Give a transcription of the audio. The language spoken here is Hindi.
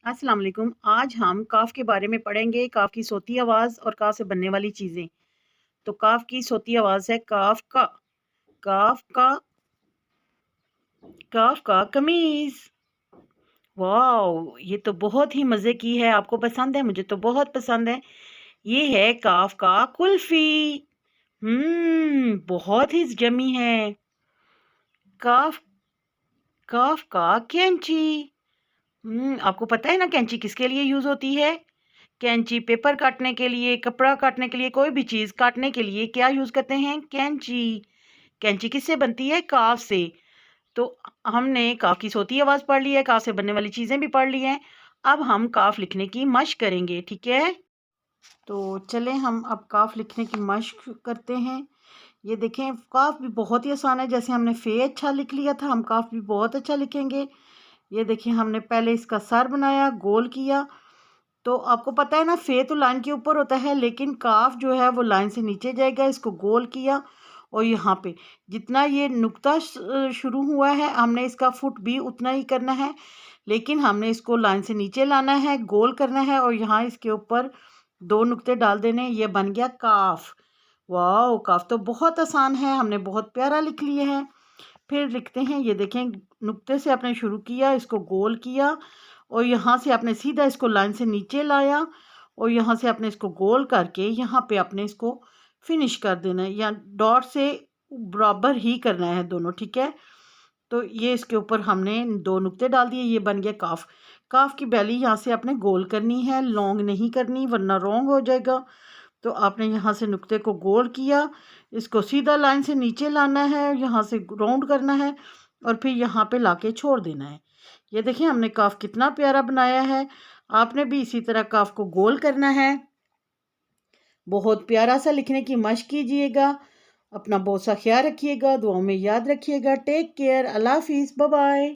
अस्सलाम वालेकुम। आज हम काफ के बारे में पढ़ेंगे। काफ की सोती आवाज़ और काफ से बनने वाली चीज़ें। तो काफ की सोती आवाज़ है काफ का। काफ का। काफ का कमीज़। वाओ! ये तो बहुत ही मज़े की है। आपको पसंद है? मुझे तो बहुत पसंद है। ये है काफ का कुल्फ़ी। बहुत ही यम्मी है। काफ काफ का कैंची। आपको पता है ना कैंची किसके लिए यूज़ होती है? कैंची पेपर काटने के लिए, कपड़ा काटने के लिए, कोई भी चीज़ काटने के लिए क्या यूज़ करते हैं? कैंची। कैंची किससे बनती है? काफ से। तो हमने काफ की सोती आवाज़ पढ़ ली है, काफ से बनने वाली चीज़ें भी पढ़ ली हैं। अब हम काफ लिखने की मश्क करेंगे, ठीक है? तो चलें हम अब काफ लिखने की मश्क करते हैं। ये देखें काफ भी बहुत ही आसान है। जैसे हमने फ़े अच्छा लिख लिया था, हम काफ भी बहुत अच्छा लिखेंगे। ये देखिए हमने पहले इसका सर बनाया, गोल किया। तो आपको पता है ना फ़े तो लाइन के ऊपर होता है, लेकिन काफ जो है वो लाइन से नीचे जाएगा। इसको गोल किया और यहाँ पे जितना ये नुक्ता शुरू हुआ है, हमने इसका फुट भी उतना ही करना है, लेकिन हमने इसको लाइन से नीचे लाना है, गोल करना है और यहाँ इसके ऊपर 2 नुक्ते डाल देने। ये बन गया काफ। वाओ! काफ तो बहुत आसान है, हमने बहुत प्यारा लिख लिए हैं। फिर लिखते हैं, ये देखें नुक्ते से आपने शुरू किया, इसको गोल किया और यहाँ से आपने सीधा इसको लाइन से नीचे लाया और यहाँ से आपने इसको गोल करके यहाँ पे आपने इसको फिनिश कर देना है, या डॉट से बराबर ही करना है दोनों, ठीक है? तो ये इसके ऊपर हमने 2 नुक्ते डाल दिए, ये बन गया काफ। काफ की बैली यहाँ से आपने गोल करनी है, लॉन्ग नहीं करनी वरना रॉन्ग हो जाएगा। तो आपने यहाँ से नुक्ते को गोल किया, इसको सीधा लाइन से नीचे लाना है, यहाँ से राउंड करना है और फिर यहाँ पे लाके छोड़ देना है। ये देखिए हमने काफ कितना प्यारा बनाया है। आपने भी इसी तरह काफ को गोल करना है। बहुत प्यारा सा लिखने की मश्क कीजिएगा। अपना बहुत सा ख्याल रखिएगा, दुआओं में याद रखिएगा। Take care. अल्लाह हाफिज़। Bye bye.